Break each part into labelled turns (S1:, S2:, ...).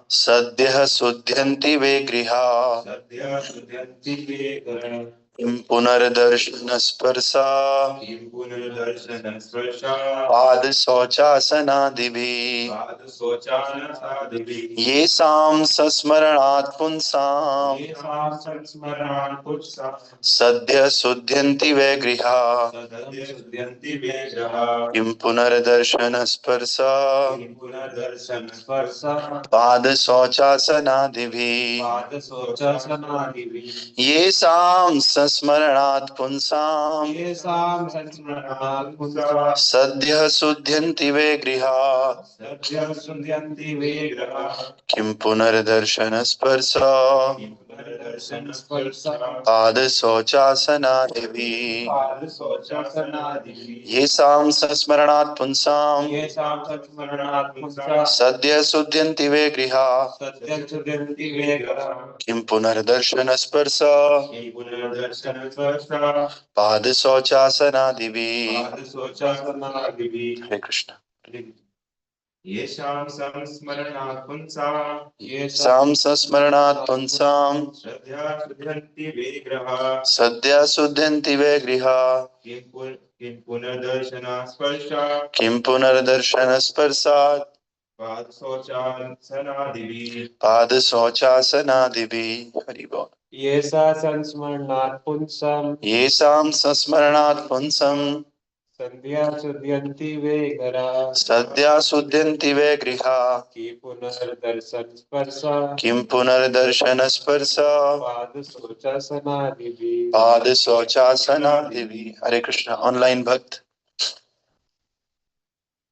S1: सद्यः शुध्यन्ति वे गृहा किं पुनर्दर्शन पाद शौचासनादिभिः येषां संस्मरणात् पुंसाम् सद्यः शुध्यन्ति वै गृहा किं पुनर्दर्शन पाद शौचासनादिभिः येषां संस्मरणात् पुंसाम् सद्यः शुध्यन्ति वै गृहा किं पुनर्दर्शन पाद शौचासनादिभिः येषां संस्मरणात् पुंसाम् सद्यः शुध्यन्ति वै गृहा किं पुनर्दर्शन पाद शौचासनादिभिः। हरे कृष्ण। येषां संस्मरणात् पुंसाम् सद्यः शुध्यन्ति वै गृहा किं पुनर्दर्शन स्पर्शात् पाद शौचासनादिभिः। हरि बोल। येषां संस्मरणात् पुंसाम् सद्यः शुध्यन्ति वै गृहा किं पुनर्दर्शन पाद शौचासनादिभिः। हरे कृष्ण। ऑनलाइन भक्त।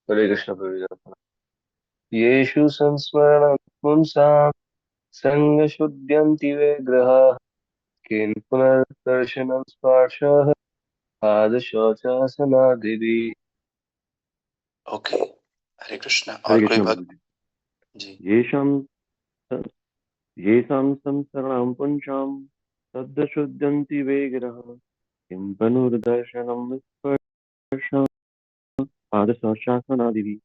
S2: हरे कृष्ण प्रभु। येषु संस्मरणात् पुंसां संग शुध्यन्ति वे ग्रहाः किं पुनर्दर्शनं स्पर्शः पाद शौचासनादिभिः।
S1: ओके। हरे कृष्ण। और कोई भक्त जी।
S2: येषां संस्मरणात् पुंसां सद्यः शुध्यन्ति वे ग्रहाः किं पुनर्दर्शनं स्पर्शः पाद शौचासनादिभिः।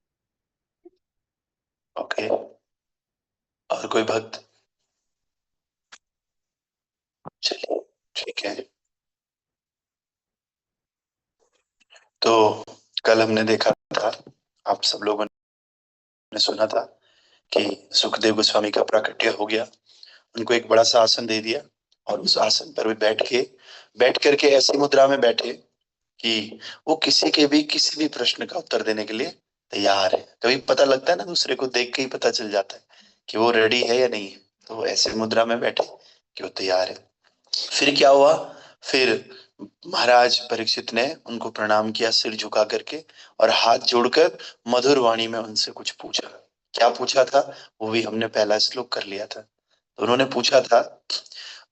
S1: ओके। और कोई भक्त? चलिए ठीक है। तो कल हमने देखा था, आप सब लोगों ने सुना था कि सुखदेव गोस्वामी का प्राकट्य हो गया। उनको एक बड़ा सा आसन दे दिया और उस आसन पर भी बैठ करके ऐसी मुद्रा में बैठे कि वो किसी भी प्रश्न का उत्तर देने के लिए तैयार है। कभी पता लगता है ना, दूसरे को देख के ही पता चल जाता है कि वो रेडी है या नहीं है। तो ऐसे मुद्रा में बैठे कि वो तैयार है। फिर क्या हुआ? फिर महाराज परीक्षित ने उनको प्रणाम किया सिर झुका करके और हाथ जोड़कर मधुर वाणी में उनसे कुछ पूछा। क्या पूछा था वो भी हमने पहला श्लोक कर लिया था। तो उन्होंने पूछा था,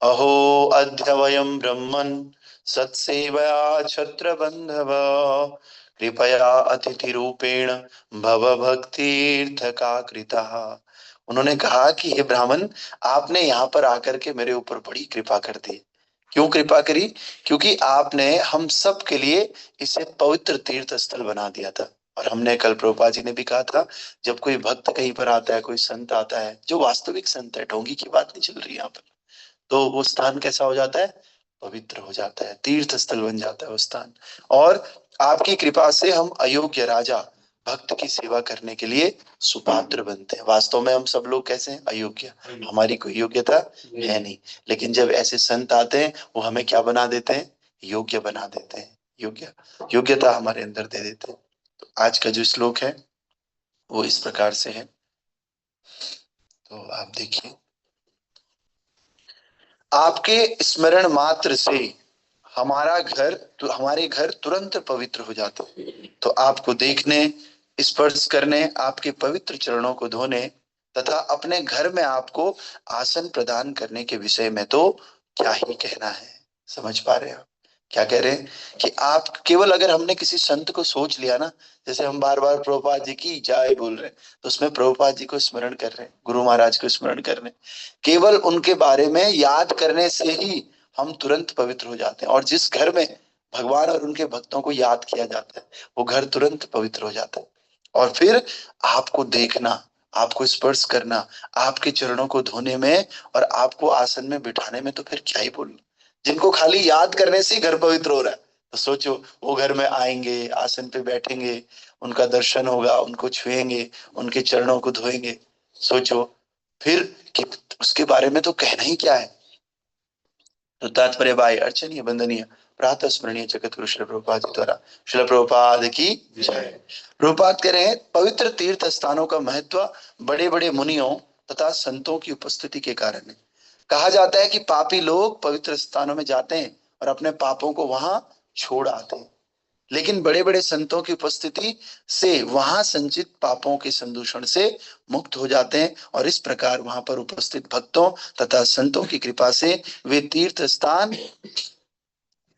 S1: अहो अद्य वयं ब्रह्मन् सत्सेवया छत्र बंधव कृपया अतिथि रूपेण भव भक्तिर्थ का कृता। उन्होंने कहा कि हे ब्राह्मण, आपने यहाँ पर आकर के मेरे ऊपर बड़ी कृपा कर दी। क्यों कृपा करी? क्योंकि आपने हम सब के लिए इसे पवित्र तीर्थ स्थल बना दिया था। और हमने कल प्रभुपाद जी ने भी कहा था, जब कोई भक्त कहीं पर आता है, कोई संत आता है जो वास्तविक संत है, ढोंगी की बात नहीं चल रही यहाँ पर, तो वो स्थान कैसा हो जाता है? पवित्र हो जाता है, तीर्थ स्थल बन जाता है वो स्थान। और आपकी कृपा से हम अयोग्य राजा भक्त की सेवा करने के लिए सुपात्र बनते हैं। वास्तव में हम सब लोग कैसे हैं? अयोग्य। हमारी कोई योग्यता है नहीं, लेकिन जब ऐसे संत आते हैं वो हमें क्या बना देते हैं? योग्य बना देते हैं। योग्यता हमारे अंदर दे देते हैं। तो आज का जो श्लोक है वो इस प्रकार से है, तो आप देखिए। आपके स्मरण मात्र से हमारे घर तुरंत पवित्र हो जाते हैं। तो आपको देखने, स्पर्श करने, आपके पवित्र चरणों को धोने तथा अपने घर में आपको आसन प्रदान करने के विषय में तो क्या ही कहना है। समझ पा रहे हो क्या कह रहे हैं? कि आप केवल, अगर हमने किसी संत को सोच लिया ना, जैसे हम बार बार प्रभुपाद जी की जय बोल रहे हैं, तो उसमें प्रभुपाद जी को स्मरण कर रहे हैं, गुरु महाराज को स्मरण कर रहे हैं। केवल उनके बारे में याद करने से ही हम तुरंत पवित्र हो जाते हैं। और जिस घर में भगवान और उनके भक्तों को याद किया जाता है वो घर तुरंत पवित्र हो जाता है। और फिर आपको देखना, आपको स्पर्श करना, आपके चरणों को धोने में और आपको आसन में बिठाने में, तो फिर क्या ही बोलना। जिनको खाली याद करने से ही घर पवित्र हो रहा है, तो सोचो वो घर में आएंगे, आसन पे बैठेंगे, उनका दर्शन होगा, उनको छुएंगे, उनके चरणों को धोएंगे, सोचो फिर कि उसके बारे में तो कहना ही क्या है। तो तात्पर्य भाई अर्चनीय वंदनीय प्रातः स्मरणीय जगत गुरु श्री प्रभुपाद जी द्वारा। श्रील प्रभुपाद की जय। प्रभुपाद कह रहे हैं पवित्र तीर्थ स्थानों का महत्व बड़े बड़े मुनियों तथा संतों की उपस्थिति के कारण है। कहा जाता है कि पापी लोग पवित्र स्थानों में जाते हैं और अपने पापों को वहां छोड़ आते हैं, लेकिन बड़े बड़े संतों की उपस्थिति से वहां संचित पापों के संदूषण से मुक्त हो जाते हैं और इस प्रकार वहां पर उपस्थित भक्तों तथा संतों की कृपा से वे तीर्थ स्थान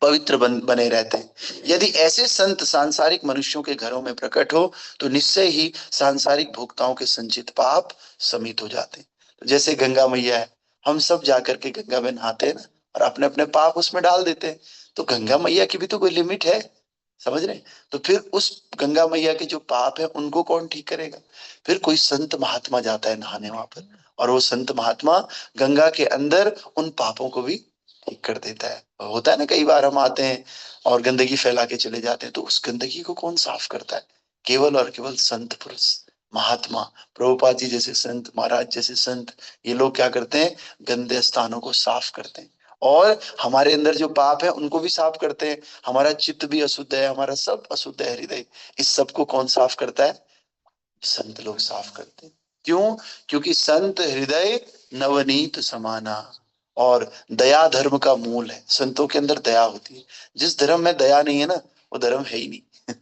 S1: पवित्र बने रहते हैं। यदि ऐसे संत सांसारिक मनुष्यों के घरों में प्रकट हो तो निश्चय ही सांसारिक भोक्ताओं के संचित पाप समित हो जाते हैं। तो जैसे गंगा मैया है, हम सब जाकर के गंगा में नहाते हैं ना, और अपने अपने पाप उसमें डाल देते हैं। तो गंगा मैया की भी तो कोई लिमिट है, समझ रहे हैं? तो फिर उस गंगा मैया के जो पाप है उनको कौन ठीक करेगा? फिर कोई संत महात्मा जाता है नहाने वहां पर, और वो संत महात्मा गंगा के अंदर उन पापों को भी ठीक कर देता है। होता है ना, कई बार हम आते हैं और गंदगी फैला के चले जाते हैं, तो उस गंदगी को कौन साफ करता है? केवल और केवल संत पुरुष, महात्मा, प्रभुपाद जी जैसे संत, महाराज जैसे संत, ये लोग क्या करते हैं? गंदे स्थानों को साफ करते हैं और हमारे अंदर जो पाप है उनको भी साफ करते हैं। हमारा चित्त भी अशुद्ध है, हमारा सब अशुद्ध है हृदय, इस सब को कौन साफ करता है? संत लोग साफ करते हैं। क्यों? क्योंकि संत हृदय नवनीत समाना, और दया धर्म का मूल है। संतों के अंदर दया होती है। जिस धर्म में दया नहीं है ना, वो धर्म है ही नहीं।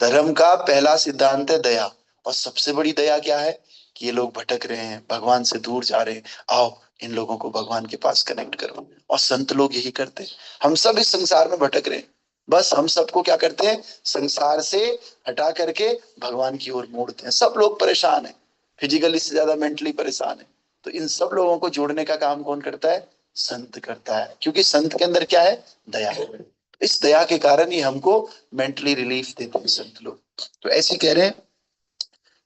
S1: धर्म का पहला सिद्धांत है दया, और सबसे बड़ी दया क्या है? कि ये लोग भटक रहे हैं, भगवान से दूर जा रहे हैं, आओ इन लोगों को भगवान के पास कनेक्ट करो। और संत लोग यही करते हैं। हम सब इस संसार में भटक रहे हैं, बस हम सबको क्या करते हैं? संसार से हटा करके भगवान की ओर मोड़ते हैं। सब लोग परेशान हैं, फिजिकली से ज्यादा मेंटली परेशान है। तो इन सब लोगों को जोड़ने का काम कौन करता है? संत करता है। क्योंकि संत के अंदर क्या है? दया। इस दया के कारण ही हमको मेंटली रिलीफ देते हैं संत लोग। तो ऐसे कह रहे हैं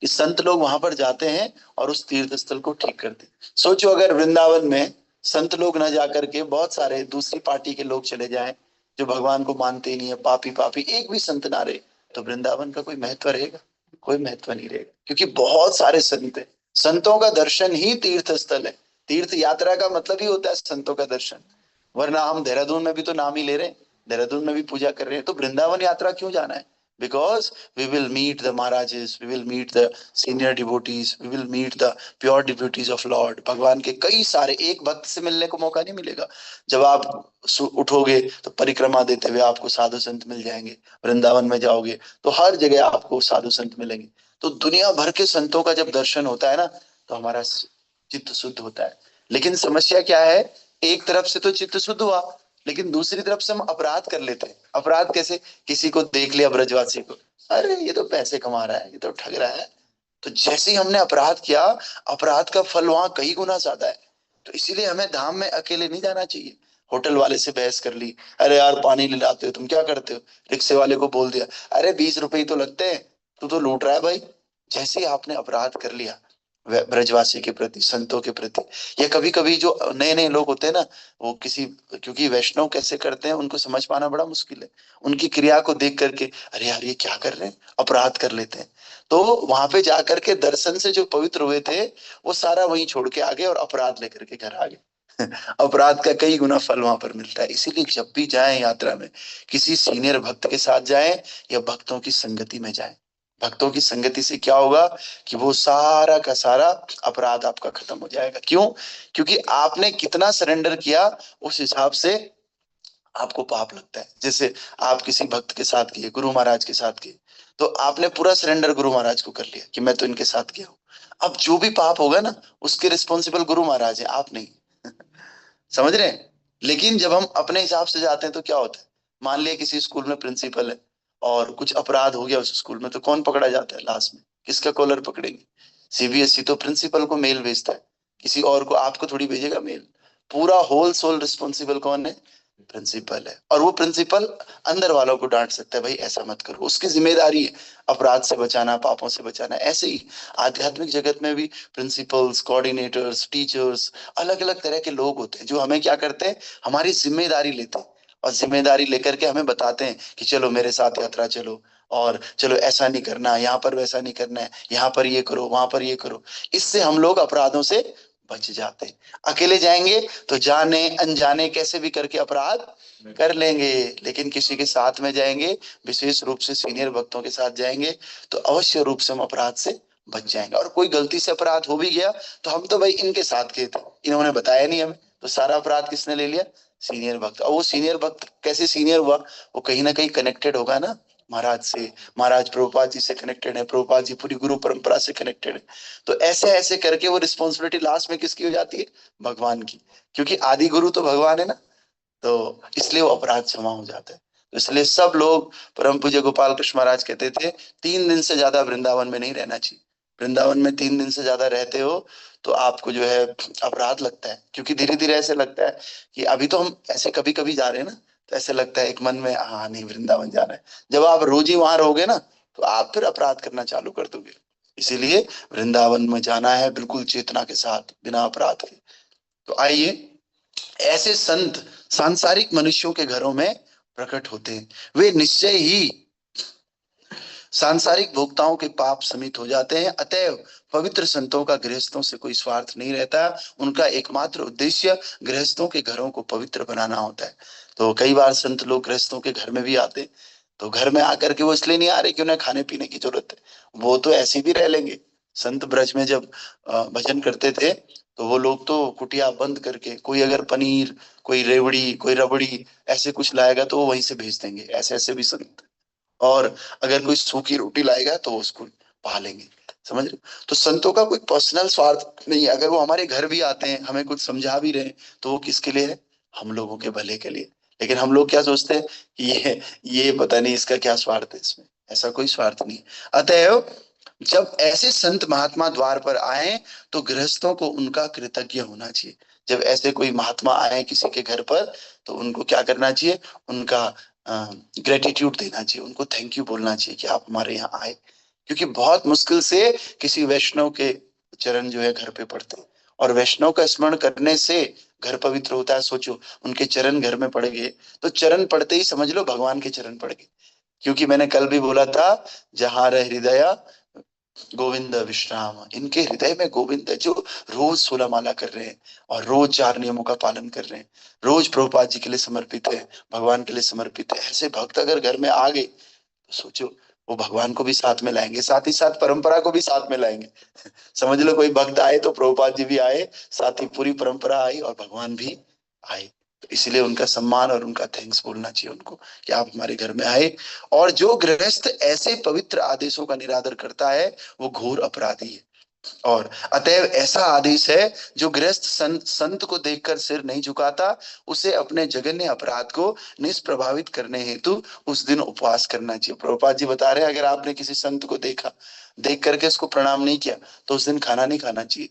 S1: कि संत लोग वहां पर जाते हैं और उस तीर्थ स्थल को ठीक करते हैं। सोचो अगर वृंदावन में संत लोग ना जाकर के बहुत सारे दूसरी पार्टी के लोग चले जाएं, जो भगवान को मानते ही नहीं है, पापी पापी, एक भी संत ना रहे, तो वृंदावन का कोई महत्व रहेगा? कोई महत्व नहीं रहेगा। क्योंकि बहुत सारे संत है। संतों का दर्शन ही तीर्थ स्थल है। तीर्थ यात्रा का मतलब ही होता है संतों का दर्शन। वरना हम देहरादून में भी तो नाम ही ले रहे हैं, देहरादून में भी पूजा कर रहे हैं, तो वृंदावन यात्रा क्यों जाना है? Because we will meet the Maharajas, we will meet the senior devotees, we will meet the pure devotees of Lord. भगवान के कई सारे, एक भक्त से मिलने को मौका नहीं मिलेगा। जब आप उठोगे तो परिक्रमा देते हुए आपको साधु संत मिल जाएंगे। वृंदावन में जाओगे तो हर जगह आपको साधु संत मिलेंगे। तो दुनिया भर के संतों का जब दर्शन होता है ना, तो हमारा चित्त शुद्ध होता है। लेकिन समस्या क्या है? एक तरफ से तो चित्त शुद्ध हुआ, लेकिन दूसरी तरफ से हम अपराध कर लेते हैं। अपराध कैसे? किसी को देख लिया ब्रजवासी को, अरे ये तो पैसे कमा रहा है, ये तो ठग रहा है, तो जैसे ही हमने अपराध किया, अपराध का फल वहां कई गुना ज्यादा है। तो इसीलिए हमें धाम में अकेले नहीं जाना चाहिए। होटल वाले से बहस कर ली, अरे यार पानी ले लाते हो, तुम क्या करते हो? रिक्शे वाले को बोल दिया, अरे 20 रुपए ही तो लगते हैं, तू तो लूट रहा है भाई। जैसे ही आपने अपराध कर लिया ब्रजवासी के प्रति, संतों के प्रति, या कभी कभी जो नए नए लोग होते हैं ना, वो किसी, क्योंकि वैष्णव कैसे करते हैं उनको समझ पाना बड़ा मुश्किल है। उनकी क्रिया को देख करके अरे यार ये क्या कर रहे हैं, अपराध कर लेते हैं। तो वहां पे जाकर के दर्शन से जो पवित्र हुए थे, वो सारा वहीं छोड़ के आ गए और अपराध लेकर के घर आ गए। अपराध का कई गुना फल वहां पर मिलता है। इसीलिए जब भी जाएं यात्रा में, किसी सीनियर भक्त के साथ जाएं या भक्तों की संगति में जाएं। भक्तों की संगति से क्या होगा कि वो सारा का सारा अपराध आपका खत्म हो जाएगा। क्यों? क्योंकि आपने कितना सरेंडर किया, उस हिसाब से आपको पाप लगता है। जैसे आप किसी भक्त के साथ किए, गुरु महाराज के साथ किए, तो आपने पूरा सरेंडर गुरु महाराज को कर लिया कि मैं तो इनके साथ गया हूं। अब जो भी पाप होगा ना, उसके रिस्पॉन्सिबल गुरु महाराज है, आप नहीं। समझ रहे हैं? लेकिन जब हम अपने हिसाब से जाते हैं तो क्या होता है? मान लिया किसी स्कूल में प्रिंसिपल है और कुछ अपराध हो गया उस स्कूल में, तो कौन पकड़ा जाता है लास्ट में? किसका कॉलर पकड़ेंगे? सीबीएसई तो प्रिंसिपल को मेल भेजता है, किसी और को, आपको थोड़ी भेजेगा मेल। पूरा होल सोल रिस्पॉन्सिबल कौन है? प्रिंसिपल है, और वो प्रिंसिपल अंदर वालों को डांट सकता है, भाई ऐसा मत करो, उसकी जिम्मेदारी है अपराध से बचाना, पापों से बचाना। ऐसे ही आध्यात्मिक जगत में भी प्रिंसिपल्स, कोऑर्डिनेटर्स, टीचर्स, अलग अलग तरह के लोग होते हैं जो हमें क्या करते हैं, हमारी जिम्मेदारी लेते हैं, और जिम्मेदारी लेकर के हमें बताते हैं कि चलो मेरे साथ यात्रा चलो, और चलो ऐसा नहीं करना, यहाँ पर वैसा नहीं करना है, यहाँ पर ये करो, वहां पर ये करो। इससे हम लोग अपराधों से बच जाते हैं। अकेले जाएंगे तो जाने अनजाने कैसे भी करके अपराध कर लेंगे, लेकिन किसी के साथ में जाएंगे, विशेष रूप से सीनियर भक्तों के साथ जाएंगे, तो अवश्य रूप से हम अपराध से बच जाएंगे। और कोई गलती से अपराध हो भी गया तो हम तो भाई इनके साथ गए थे, इन्होंने बताया नहीं हमें, तो सारा अपराध किसने ले लिया, सीनियर भक्त। और वो सीनियर भक्त कैसे सीनियर हुआ, वो कहीं ना कहीं कनेक्टेड होगा ना महाराज से, महाराज प्रभुपाद जी से कनेक्टेड है, प्रभुपाद जी पूरी गुरु परंपरा से कनेक्टेड है। तो ऐसे ऐसे करके वो रिस्पॉन्सिबिलिटी लास्ट में किसकी हो जाती है, भगवान की, क्योंकि आदि गुरु तो भगवान है ना। तो इसलिए वो अपराध क्षमा हो जाता है। तो इसलिए सब लोग, परम पूज्य गोपाल कृष्ण महाराज कहते थे 3 दिन से ज्यादा वृंदावन में नहीं रहना चाहिए। वृंदावन में 3 दिन से ज्यादा रहते हो तो आपको जो है अपराध लगता है, क्योंकि धीरे धीरे ऐसे लगता है कि अभी तो हम ऐसे कभी कभी जा रहे हैं ना, तो ऐसे लगता है एक मन में, हाँ नहीं वृंदावन जाना है। जब आप रोज ही वहां रहोगे ना, तो आप फिर अपराध करना चालू कर दोगे। इसीलिए वृंदावन में जाना है बिल्कुल चेतना के साथ, बिना अपराध के। तो आइए, ऐसे संत सांसारिक मनुष्यों के घरों में प्रकट होते हैं। वे निश्चय ही सांसारिक भोक्ताओं के पाप समित हो जाते हैं। अतएव पवित्र संतों का गृहस्थों से कोई स्वार्थ नहीं रहता। उनका एकमात्र उद्देश्य गृहस्थों के घरों को पवित्र बनाना होता है। तो कई बार संत लोग गृहस्थों के घर में भी आते हैं, तो घर में आकर के वो इसलिए नहीं आ रहे कि उन्हें खाने पीने की जरूरत है, वो तो ऐसे भी रह लेंगे। संत ब्रज में जब भजन करते थे, तो वो लोग तो कुटिया बंद करके, कोई अगर पनीर, कोई रेवड़ी, कोई रबड़ी ऐसे कुछ लाएगा तो वो वहीं से भेज देंगे, ऐसे ऐसे भी संत। और अगर कोई सूखी रोटी लाएगा तो उसको पालेंगे। समझ रहे हो? तो संतों का कोई पर्सनल स्वार्थ नहीं है। अगर वो हमारे घर भी आते हैं, हमें कुछ समझा भी रहे हैं, तो वो किसके लिए है, हम लोगों के भले के लिए। लेकिन हम लोग क्या सोचते हैं कि ये पता नहीं इसका क्या स्वार्थ है इसमें। ऐसा कोई स्वार्थ नहीं। अतएव जब ऐसे संत महात्मा द्वार पर आए तो गृहस्थों को उनका कृतज्ञ होना चाहिए। जब ऐसे कोई महात्मा आए किसी के घर पर, तो उनको क्या करना चाहिए, उनका ग्रेटिट्यूड देना चाहिए, उनको थैंक यू बोलना चाहिए कि आप हमारे यहाँ आए। क्योंकि बहुत मुश्किल से किसी वैष्णव के चरण जो है घर पे पड़ते हैं, और वैष्णव का स्मरण करने से घर पवित्र होता है। सोचो, उनके चरण घर में पड़ गए, तो चरण पड़ते ही समझ लो भगवान के चरण पड़ गए। क्योंकि मैंने कल भी बोला था, जहां रह हृदय गोविंद विश्राम, इनके हृदय में गोविंद है, जो रोज 16 माला कर रहे हैं, और रोज 4 नियमों का पालन कर रहे हैं, रोज प्रभुपाद जी के लिए समर्पित है, भगवान के लिए समर्पित है। ऐसे भक्त अगर घर में आ गए, तो सोचो वो भगवान को भी साथ में लाएंगे, साथ ही साथ परंपरा को भी साथ में लाएंगे। समझ लो कोई भक्त आए तो प्रभुपाद जी भी आए, साथ ही पूरी परंपरा आई और भगवान भी आए। तो इसलिए उनका सम्मान और उनका थैंक्स बोलना चाहिए उनको कि आप हमारे घर में आए। और जो गृहस्थ ऐसे पवित्र आदेशों का निरादर करता है, वो घोर अपराधी है। और अतएव ऐसा आदेश है, जो गृहस्थ संत को देखकर सिर नहीं झुकाता, उसे अपने जघन्य अपराध को निष्प्रभावित करने हेतु उस दिन उपवास करना चाहिए। प्रभुपाद जी बता रहे हैं, अगर आपने किसी संत को देखा, देख करके उसको प्रणाम नहीं किया, तो उस दिन खाना नहीं खाना चाहिए।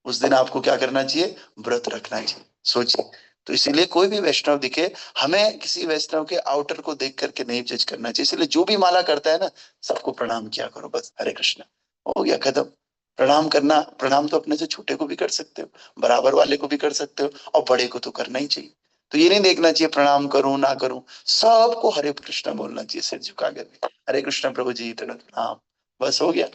S1: उस दिन आपको क्या करना चाहिए, व्रत रखना चाहिए। सोचिए। तो इसीलिए कोई भी वैष्णव दिखे, हमें किसी वैष्णव के आउटर को देख करके नहीं जज करना चाहिए। इसलिए जो भी माला करता है ना, सबको प्रणाम किया करो, बस हरे कृष्ण, हो गया खत्म। प्रणाम करना, प्रणाम तो अपने से छोटे को भी कर सकते हो, बराबर वाले को भी कर सकते हो, और बड़े को तो करना ही चाहिए। तो ये नहीं देखना चाहिए प्रणाम करूं ना करूं, सबको हरे कृष्ण बोलना चाहिए सिर झुका कर, हरे कृष्ण प्रभु जी प्रणाम, बस हो गया।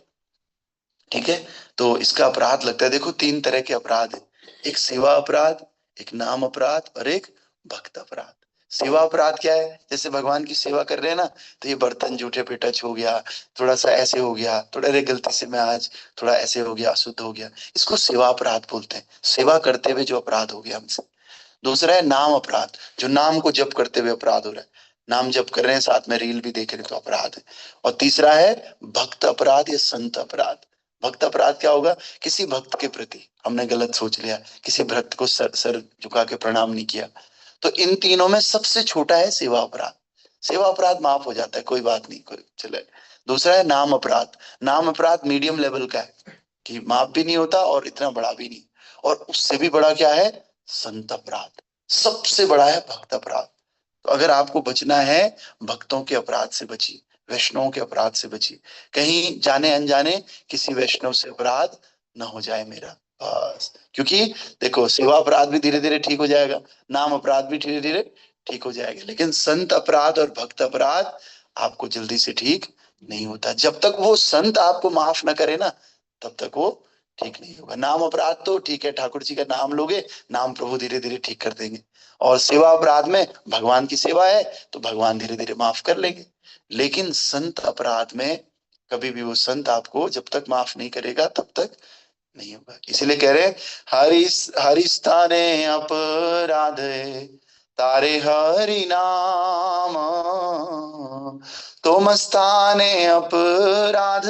S1: ठीक है। तो इसका अपराध लगता है, देखो 3 तरह के अपराध है, एक सेवा अपराध, एक नाम अपराध, और एक भक्त अपराध। सेवा अपराध क्या है, जैसे भगवान की सेवा कर रहे हैं ना, तो ये बर्तन जूठे पे टच हो गया, थोड़ा सा ऐसे हो गया, थोड़ा रे गलती से मैं आज थोड़ा ऐसे हो गया, अशुद्ध हो गया, इसको सेवा अपराध बोलते हैं। सेवा करते हुए जो अपराध हो गया हमसे। दूसरा है नाम अपराध, जो नाम को जप करते हुए अपराध हो रहा है, नाम जप कर रहे हैं, साथ में रील भी देख रहे हैं, तो अपराध है। और तीसरा है भक्त अपराध या संत अपराध। भक्त अपराध क्या होगा, किसी भक्त के प्रति हमने गलत सोच लिया, किसी भक्त को सर सर झुका के प्रणाम नहीं किया। तो इन तीनों में सबसे छोटा है सेवा अपराध। सेवा अपराध माफ हो जाता है, कोई बात नहीं, कोई चले। दूसरा है नाम अपराध। नाम अपराध मीडियम लेवल का है, कि माफ भी नहीं होता और इतना बड़ा भी नहीं। और उससे भी बड़ा क्या है, संत अपराध। सबसे बड़ा है भक्त अपराध। तो अगर आपको बचना है, भक्तों के अपराध से बचिए, वैष्णवों के अपराध से बचिए, कहीं जाने अनजाने किसी वैष्णव से अपराध न हो जाए मेरा, बस। क्योंकि देखो, सेवा अपराध भी धीरे धीरे ठीक हो जाएगा, नाम अपराध भी धीरे धीरे ठीक हो जाएगा, लेकिन संत अपराध और भक्त अपराध आपको जल्दी से ठीक नहीं होता। जब तक वो संत आपको माफ न करे ना, तब तक वो ठीक नहीं होगा। नाम अपराध तो ठीक है, ठाकुर जी का नाम लोगे, नाम प्रभु धीरे धीरे ठीक कर देंगे। और सेवा अपराध में भगवान की सेवा है तो भगवान धीरे धीरे माफ कर लेंगे। लेकिन संत अपराध में कभी भी वो संत आपको जब तक माफ नहीं करेगा तब तक नहीं होगा। इसीलिए कह रहे हरि हरि स्थाने अपराध तारे हरि नाम, तुम स्थाने अपराध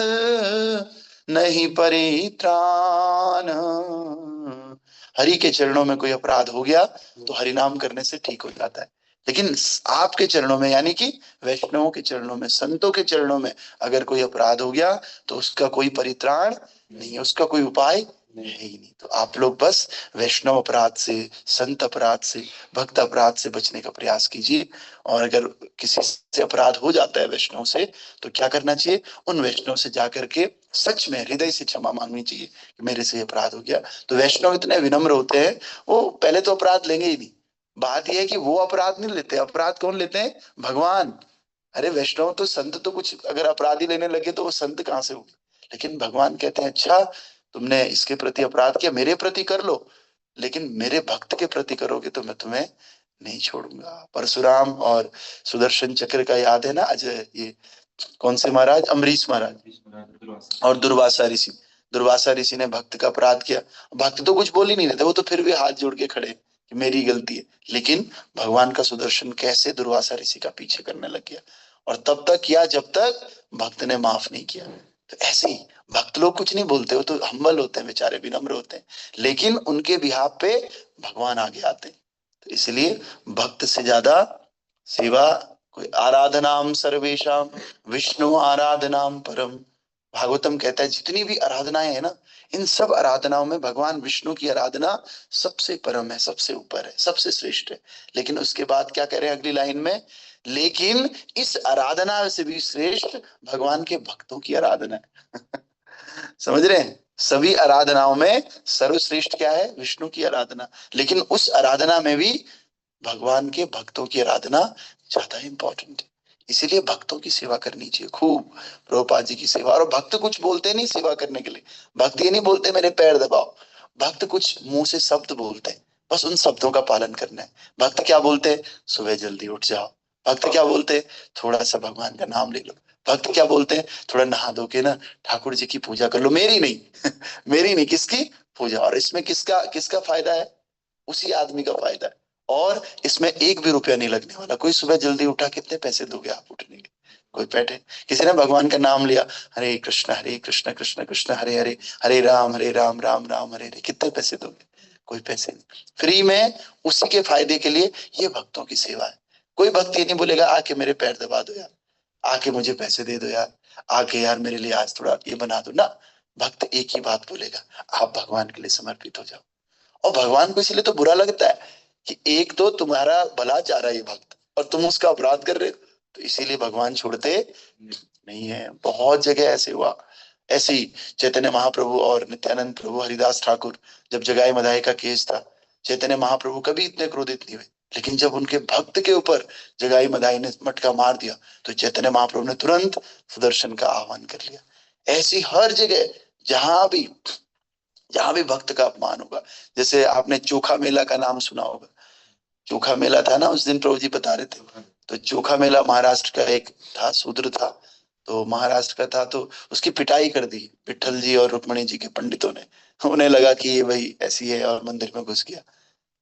S1: नहीं परित्राण। हरि के चरणों में कोई अपराध हो गया तो हरि नाम करने से ठीक हो जाता है। लेकिन आपके चरणों में, यानी कि वैष्णवों के चरणों में, संतों के चरणों में अगर कोई अपराध हो गया तो उसका कोई परित्राण नहीं है, उसका कोई उपाय है ही नहीं। तो आप लोग बस वैष्णव अपराध से, संत अपराध से, भक्त अपराध से बचने का प्रयास कीजिए। और अगर किसी से अपराध हो जाता है वैष्णव से, तो क्या करना चाहिए, उन वैष्णव से जाकर के सच में हृदय से क्षमा मांगनी चाहिए कि मेरे से अपराध हो गया। तो वैष्णव इतने विनम्र होते हैं, वो पहले तो अपराध लेंगे ही नहीं। बात यह है कि वो अपराध नहीं लेते, अपराध कौन लेते हैं, भगवान। अरे वैष्णव तो, संत तो कुछ अगर अपराधी लेने लगे तो वो संत कहां से होंगे। लेकिन भगवान कहते हैं अच्छा तुमने इसके प्रति अपराध किया, मेरे प्रति कर लो, लेकिन मेरे भक्त के प्रति करोगे तो मैं तुम्हें नहीं छोड़ूंगा। परशुराम और सुदर्शन चक्र का याद है ना अजय, ये कौन से महाराज, अम्बरीश महाराज और दुर्वासा ऋषि। दुर्वासा ऋषि ने भक्त का अपराध किया, भक्त तो कुछ बोल ही नहीं रहे थे, वो तो फिर भी हाथ जोड़ के खड़े कि मेरी गलती है। लेकिन भगवान का सुदर्शन कैसे दुर्वासा ऋषि का पीछे करने लग गया, और तब तक किया जब तक भक्त ने माफ नहीं किया। तो ऐसे ही भक्त लोग कुछ नहीं बोलते, वो तो हम्बल होते हैं बेचारे, विनम्र होते हैं, लेकिन उनके बिहाफ पे भगवान आगे आते हैं। तो इसलिए भक्त से ज्यादा सेवा कोई, आराधनाम सर्वेशम विष्णु आराधनाम परम। भागवतम कहता है जितनी भी आराधनाएं है ना, इन सब आराधनाओं में भगवान विष्णु की आराधना सबसे परम है, सबसे ऊपर है, सबसे श्रेष्ठ है। लेकिन उसके बाद क्या कह रहे हैं अगली लाइन में, लेकिन इस आराधना से भी श्रेष्ठ भगवान के भक्तों की आराधना है। समझ रहे हैं, सभी आराधनाओं में सर्वश्रेष्ठ क्या है, विष्णु की आराधना। लेकिन उस आराधना में भी भगवान के भक्तों की आराधना ज्यादा इंपॉर्टेंट है। इसीलिए भक्तों की सेवा करनी चाहिए खूब, प्रभुपाद जी की सेवा। और भक्त कुछ बोलते नहीं सेवा करने के लिए, भक्त ये नहीं बोलते मेरे पैर दबाओ, भक्त कुछ मुंह से शब्द बोलते हैं, बस उन शब्दों का पालन करना है। भक्त क्या बोलते हैं, सुबह जल्दी उठ जाओ। भक्त क्या बोलते हैं, थोड़ा सा भगवान का नाम ले लो। भक्त क्या बोलते हैं, थोड़ा नहा धो के ना ठाकुर जी की पूजा कर लो, मेरी नहीं मेरी नहीं, किसकी पूजा। और इसमें किसका किसका फायदा है, उसी आदमी का फायदा है। और इसमें एक भी रुपया नहीं लगने वाला। कोई सुबह जल्दी उठा, कितने पैसे दोगे आप उठने के, कोई बैठे, किसी ने भगवान का नाम लिया, हरे कृष्ण कृष्ण कृष्ण हरे हरे, हरे राम राम राम हरे हरे, कितने पैसे दोगे, कोई पैसे नहीं, फ्री में, उसी के फायदे के लिए। ये भक्तों की सेवा है। कोई भक्त ये नहीं बोलेगा आके मेरे पैर दबा दो यार, आके मुझे पैसे दे दो यार, आके यार मेरे लिए आज थोड़ा ये बना दो ना। भक्त एक ही बात बोलेगा, आप भगवान के लिए समर्पित हो जाओ। और भगवान को इसलिए तो बुरा लगता है कि एक तो तुम्हारा भला चाह रहा है ये भक्त, और तुम उसका अपराध कर रहे हो, तो इसीलिए भगवान छोड़ते नहीं है। बहुत जगह ऐसे हुआ। ऐसे ही चैतन्य महाप्रभु और नित्यानंद प्रभु, हरिदास ठाकुर, जब जगाई मदाई का केस था, चैतन्य महाप्रभु कभी इतने क्रोधित नहीं हुए, लेकिन जब उनके भक्त के ऊपर जगाई मदाई ने मटका मार दिया, तो चैतन्य महाप्रभु ने तुरंत सुदर्शन का आह्वान कर लिया। ऐसी हर जगह जहां भी भक्त का अपमान होगा, जैसे आपने चोखा मेला का नाम सुना होगा। चोखा मेला था ना, उस दिन प्रभु जी बता रहे थे। तो चोखा मेला महाराष्ट्र का एक था, शूद्र था, तो महाराष्ट्र का था, तो उसकी पिटाई कर दी विठल जी और रुक्मणी जी के पंडितों ने। उन्हें लगा कि ये भाई ऐसी है, और मंदिर में घुस गया।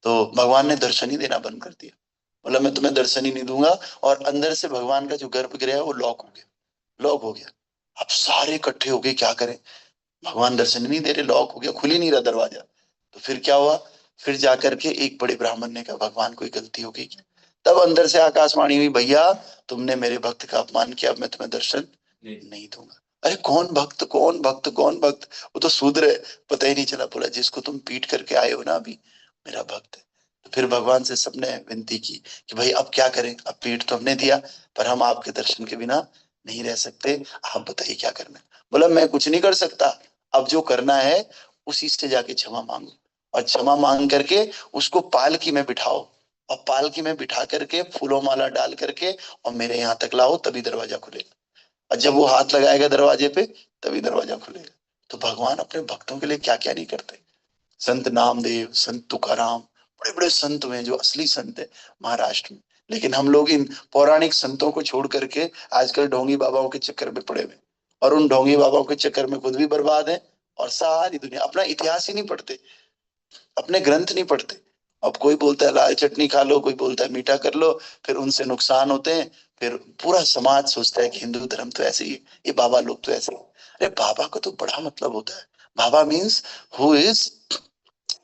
S1: तो भगवान ने दर्शन ही देना बंद कर दिया, बोला मैं तुम्हें दर्शन ही नहीं दूंगा। और अंदर से भगवान का जो गर्भगृह है वो लॉक हो गया, लॉक हो गया। अब सारे इकट्ठे हो गए, क्या करें, भगवान दर्शन नहीं दे रहे, लॉक हो गया, खुल ही नहीं रहा दरवाजा। तो फिर क्या हुआ, फिर जाकर के एक बड़े ब्राह्मण ने कहा भगवान कोई गलती हो गई क्या। तब अंदर से आकाशवाणी हुई, भैया तुमने मेरे भक्त का अपमान किया, अब मैं तुम्हें दर्शन नहीं दूंगा। अरे कौन भक्त, कौन भक्त, कौन भक्त, वो तो शूद्र है, पता ही नहीं चला। बोला जिसको तुम पीट करके आए हो ना अभी, मेरा भक्त है। तो फिर भगवान से सबने विनती की कि भाई अब क्या करें, अब पीठ तो हमने दिया पर हम आपके दर्शन के बिना नहीं रह सकते, आप बताइए क्या करना है। बोला मैं कुछ नहीं कर सकता, अब जो करना है उसी से जाके क्षमा मांगो, और क्षमा मांग करके उसको पालकी में बिठाओ, और पालकी में बिठा करके फूलों माला डाल करके और मेरे यहाँ तक लाओ, तभी दरवाजा खुलेगा। और जब वो हाथ लगाएगा दरवाजे पे तभी दरवाजा खुलेगा। तो भगवान अपने भक्तों के लिए क्या क्या नहीं करते। संत नामदेव, संत तुकाराम, बड़े बड़े संत हुए जो असली संत है महाराष्ट्र में। लेकिन हम लोग इन पौराणिक संतों को छोड़ करके आजकल ढोंगी बाबाओं के चक्कर में पड़े हुए, और उन ढोंगी बाबाओं के चक्कर में खुद भी बर्बाद है, और सारी दुनिया अपना इतिहास ही नहीं पढ़ते, अपने ग्रंथ नहीं पढ़ते। अब कोई बोलता है लाल चटनी खा लो, कोई बोलता है मीठा कर लो, फिर उनसे नुकसान होते हैं। फिर पूरा समाज सोचता है कि हिंदू धर्म तो ऐसे ही है, ये बाबा लोग तो ऐसे ही। अरे बाबा का तो बड़ा मतलब होता है। बाबा means who is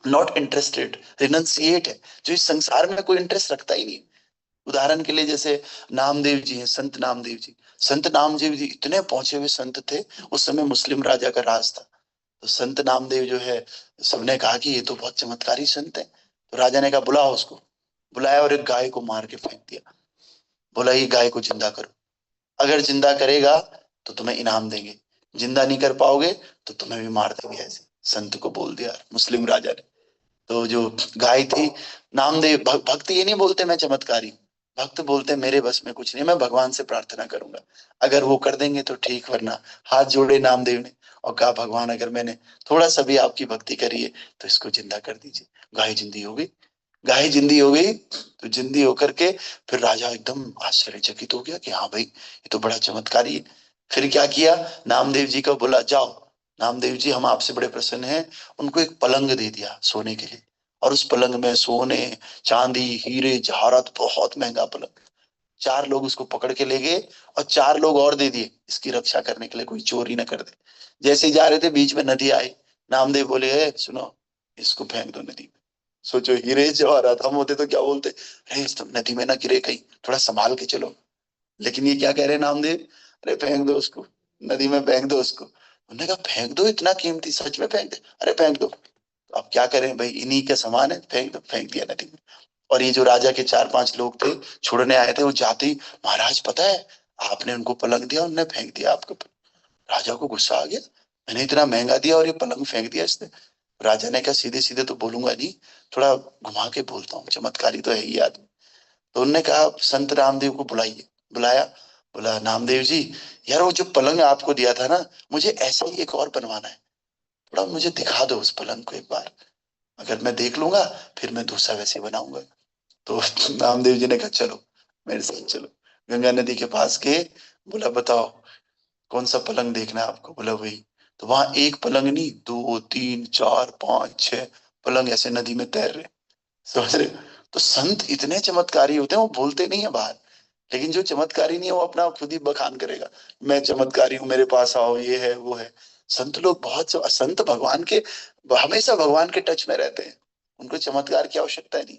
S1: not interested, renunciate है, जो इस संसार में कोई इंटरेस्ट रखता ही नहीं। उदाहरण के लिए जैसे नामदेव जी हैं, संत नामदेव जी। संत नामदेव जी इतने पहुंचे हुए संत थे, उस समय मुस्लिम राजा का राज था। तो संत नामदेव जो है, सबने कहा कि ये तो बहुत चमत्कारी संत है। तो राजा ने कहा बुलाओ उसको। बुलाया और एक गाय को मार के फेंक दिया। बोला ये गाय को जिंदा करो, अगर जिंदा करेगा तो तुम्हें इनाम देंगे, जिंदा नहीं कर पाओगे तो तुम्हें भी मार देंगे। ऐसे संत को बोल दिया मुस्लिम राजा ने। तो जो गाय थी, नामदेव भक्त ये नहीं बोलते मैं चमत्कारी, भक्त बोलते मेरे बस में कुछ नहीं, मैं भगवान से प्रार्थना करूंगा, अगर वो कर देंगे तो ठीक, वरना हाथ जोड़े नामदेव ने और कहा भगवान अगर मैंने थोड़ा सा भी आपकी भक्ति करी है तो इसको जिंदा कर दीजिए। गाय जिंदी हो गई। गाय जिंदी हो गई तो जिंदी होकर के फिर राजा एकदम आश्चर्यचकित हो गया कि हाँ भाई ये तो बड़ा चमत्कारी है। फिर क्या किया, नामदेव जी को बोला जाओ नामदेव जी हम आपसे बड़े प्रसन्न हैं। उनको एक पलंग दे दिया सोने के लिए, और उस पलंग में सोने चांदी हीरे जवाहरात, बहुत महंगा पलंग। चार लोग उसको पकड़ के ले गए, और चार लोग और दे दिए इसकी रक्षा करने के लिए, कोई चोरी ना कर दे। जैसे ही जा रहे थे बीच में नदी आई, नामदेव बोले है सुनो इसको फेंक दो नदी में। सोचो हीरे जवाहरात, हम होते तो क्या बोलते, अरे इस तुम नदी में ना गिरे कहीं, थोड़ा संभाल के चलो। लेकिन ये क्या कह रहे हैं नामदेव, अरे फेंक दो उसको, नदी में फेंक दो उसको। उन्होंने कहा फेंक दो, इतना कीमती, सच में फेंक दे, अरे फेंक दो। तो अब क्या करें भाई, इन्हीं का सामान है, फेंक दो, फेंक दिया नदी में। और ये जो राजा के चार पांच लोग थे छोड़ने आए थे, वो जाते ही महाराज पता है आपने उनको पलंग दिया, उन्होंने फेंक दिया आपको। राजा को गुस्सा आ गया, मैंने इतना महंगा दिया और ये पलंग फेंक दिया इसने। राजा ने कहा सीधे सीधे तो बोलूंगा नहीं, थोड़ा घुमा के बोलता हूँ, चमत्कारी तो है ही आदमी। तो उन्होंने कहा संत रामदेव को बुलाइए। बुलाया, बोला नामदेव जी यार वो जो पलंग आपको दिया था ना, मुझे ऐसा ही एक और बनवाना है, थोड़ा मुझे दिखा दो उस पलंग को एक बार, अगर मैं देख लूंगा फिर मैं दूसरा वैसे बनाऊंगा। तो नामदेव जी ने कहा चलो मेरे साथ चलो। गंगा नदी के पास गए, बोला बताओ कौन सा पलंग देखना है आपको। बोला वही। तो वहां एक पलंग नहीं, दो तीन चार पांच छह पलंग ऐसे नदी में तैर रहे। समझ रहे। तो संत इतने चमत्कारी होते हैं, वो बोलते नहीं है बाहर, लेकिन जो चमत्कारी नहीं है वो अपना खुद ही बखान करेगा, मैं चमत्कारी हूँ मेरे पास आओ, ये है वो है। संत लोग बहुत संत भगवान के, हमेशा भगवान के टच में रहते हैं, उनको चमत्कार की आवश्यकता नहीं।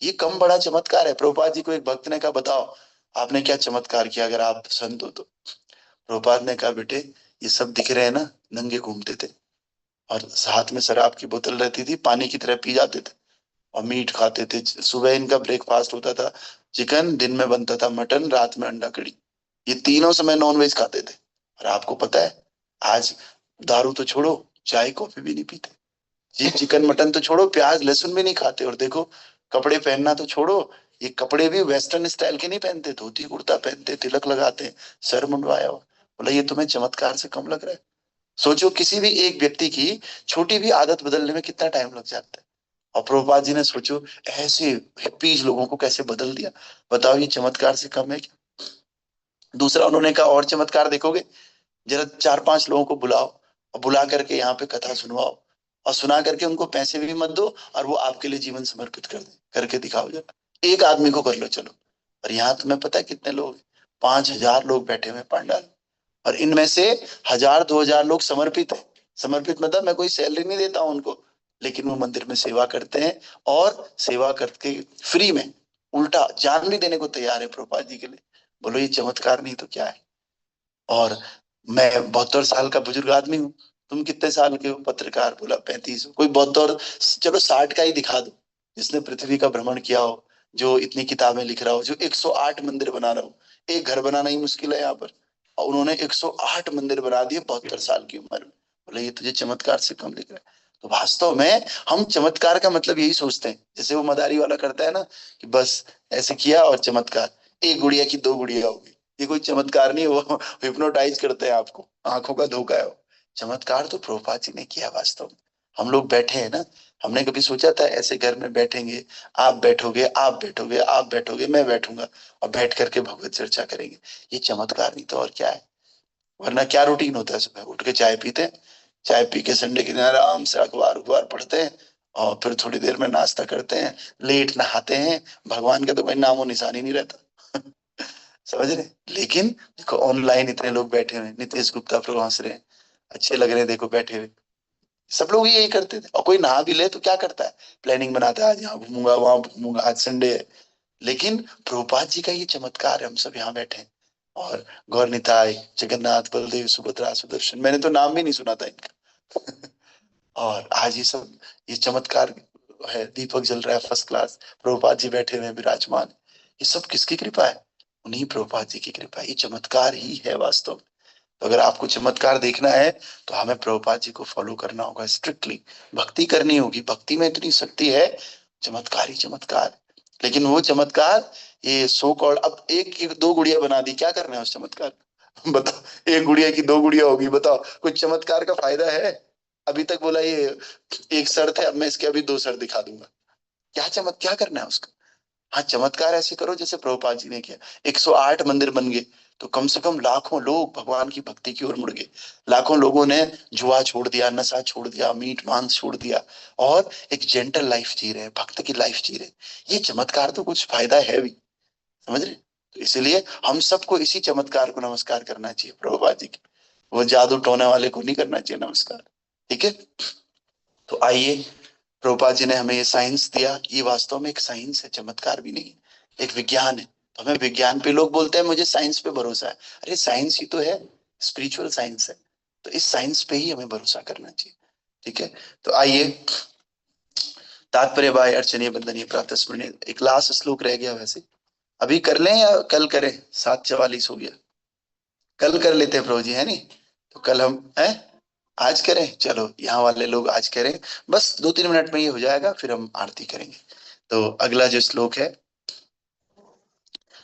S1: ये कम बड़ा चमत्कार है। प्रभुपाद जी को एक भक्त ने कहा बताओ आपने क्या चमत्कार किया अगर आप संत हो तो। प्रभुपाद ने कहा बेटे ये सब दिख रहे हैं ना, नंगे घूमते थे, और हाथ में शराब की बोतल रहती थी, पानी की तरह पी जाते थे, और मीट खाते थे। सुबह इनका ब्रेकफास्ट होता था चिकन, दिन में बनता था मटन, रात में अंडा कड़ी, ये तीनों समय नॉन वेज खाते थे। और आपको पता है आज दारू तो छोड़ो, चाय कॉफी भी नहीं पीते जी, चिकन मटन तो छोड़ो, प्याज लहसुन भी नहीं खाते। और देखो कपड़े पहनना तो छोड़ो, ये कपड़े भी वेस्टर्न स्टाइल के नहीं पहनते, धोती कुर्ता पहनते, तिलक लगाते, सर मुंडवाया हुआ। बोला ये तुम्हें चमत्कार से कम लग रहा है। सोचो किसी भी एक व्यक्ति की छोटी भी आदत बदलने में कितना टाइम लग जाता है, और प्रभुपाद जी ने सोचो ऐसे हिप्पीज लोगों को कैसे बदल दिया। बताओ ये चमत्कार से कम है क्या। दूसरा उन्होंने कहा और चमत्कार देखोगे, जरा चार पांच लोगों को बुलाओ, और बुला करके यहाँ पे कथा सुनवाओ, और सुना करके उनको पैसे भी मत दो, और वो आपके लिए जीवन समर्पित कर दे, करके दिखाओ जरा, एक आदमी को कर लो चलो। और यहाँ तुम्हें पता है कितने लोग, 5,000 लोग बैठे हुए पंडाल, और इनमें से 1,000 2,000 लोग समर्पित है। समर्पित मतलब मैं कोई सैलरी नहीं देता हूं उनको, लेकिन वो मंदिर में सेवा करते हैं, और सेवा करके फ्री में उल्टा जान भी देने को तैयार है प्रभुपाद जी के लिए। बोलो ये चमत्कार नहीं तो क्या है। और मैं 72 साल का बुजुर्ग आदमी हूँ, तुम कितने साल के हो पत्रकार। बोला 35। कोई 72, चलो 60 का ही दिखा दो। जिसने पृथ्वी का भ्रमण किया हो, जो इतनी किताबें लिख रहा हो, जो 108 मंदिर बना रहा हो। एक घर बनाना ही मुश्किल है यहाँ पर, और उन्होंने 108 मंदिर बना दिए 72 साल की उम्र में। बोले ये तुझे चमत्कार से कम लिख रहा है? तो वास्तव में हम चमत्कार का मतलब यही सोचते हैं, जैसे वो मदारी वाला करता है ना, कि बस ऐसे किया और चमत्कार, एक गुड़िया की दो गुड़िया हो गई। ये कोई चमत्कार नहीं, वो हिप्नोटाइज करते हैं आपको, आंखों का धोखा है वो। चमत्कार तो प्रभुपाद जी ने किया वास्तव में। हम लोग बैठे हैं ना, हमने कभी सोचा था ऐसे घर में बैठेंगे, आप बैठोगे, आप बैठोगे, आप बैठोगे, मैं बैठूंगा, और बैठ करके भगवत चर्चा करेंगे? ये चमत्कार नहीं तो और क्या है? वरना क्या रूटीन होता है? सुबह उठ के चाय पीते हैं, चाय पी के संडे के दिन आराम से अखबार अखबार पढ़ते हैं, और फिर थोड़ी देर में नाश्ता करते हैं, लेट नहाते हैं, भगवान का तो कोई नामो निशान ही नहीं रहता। समझ रहे? लेकिन देखो ऑनलाइन इतने लोग बैठे हुए हैं, नीतीश गुप्ता पर हंस रहे हैं, अच्छे लग रहे हैं, देखो बैठे हुए। सब लोग यही करते थे, और कोई नहा भी ले तो क्या करता है? प्लानिंग बनाता है, आज यहाँ घूमूंगा, वहां घूमूंगा, आज संडे है। लेकिन प्रभुपाद जी का ये चमत्कार है, हम सब यहाँ बैठे हैं, और गौर निताई, जगन्नाथ, बलदेव, सुभद्रा, सुदर्शन, मैंने तो नाम भी नहीं सुना था इनका। और आज ये सब, ये चमत्कार है, दीपक जल रहा है फर्स्ट क्लास, प्रभुपाद जी बैठे हुए हैं विराजमान। ये सब किसकी कृपा है? उन्हीं प्रभुपाद जी की कृपा है। ये चमत्कार ही है वास्तव में। तो अगर आपको चमत्कार देखना है तो हमें प्रभुपाद जी को फॉलो करना होगा स्ट्रिक्टली, भक्ति करनी होगी। भक्ति में इतनी शक्ति है, चमत्कार ही चमत्कार। लेकिन वो चमत्कार, ये सो कॉल्ड, अब एक की दो गुड़िया बना दी, क्या करना है उस चमत्कार? बताओ, एक गुड़िया की दो गुड़िया होगी, बताओ कुछ चमत्कार का फायदा है? अभी तक बोला ये एक शर्त है, अब मैं इसके अभी दो शर्त दिखा दूंगा। क्या क्या करना है उसका? हाँ, चमत्कार ऐसे करो जैसे प्रभुपाद जी ने किया। 108 मंदिर बन गए, तो कम से कम लाखों लोग भगवान की भक्ति की ओर मुड़ गए। लाखों लोगों ने जुआ छोड़ दिया, नशा छोड़ दिया, मीट मांस छोड़ दिया, और एक जेंटल लाइफ जी रहे हैं, भक्त की लाइफ जी रहे हैं। ये चमत्कार तो कुछ फायदा है भी, समझ रहे? तो इसलिए हम सबको इसी चमत्कार को नमस्कार करना चाहिए, प्रभुपाद जी की। वो जादू टोने वाले को नहीं करना चाहिए नमस्कार। ठीक है? तो आइए, प्रभुपाद जी ने हमें ये साइंस दिया, ये वास्तव में एक साइंस है, चमत्कार भी नहीं, एक विज्ञान है। तो हमें विज्ञान पे, लोग बोलते हैं मुझे साइंस पे भरोसा है, अरे साइंस ही तो है, स्पिरिचुअल साइंस है, तो इस साइंस पे ही हमें भरोसा करना चाहिए। ठीक है? तो आइए, तात्पर्य बाय अर्चनीय बंदनीय प्रातः स्मरणीय, एक लास्ट श्लोक रह गया वैसे, अभी कर लें या कल करें? 7:44 हो गया, कल कर लेते हैं प्रभु जी, है नहीं? तो कल हम है, आज करें? चलो यहाँ वाले लोग आज करें, बस 2-3 मिनट में ये हो जाएगा, फिर हम आरती करेंगे। तो अगला जो श्लोक है,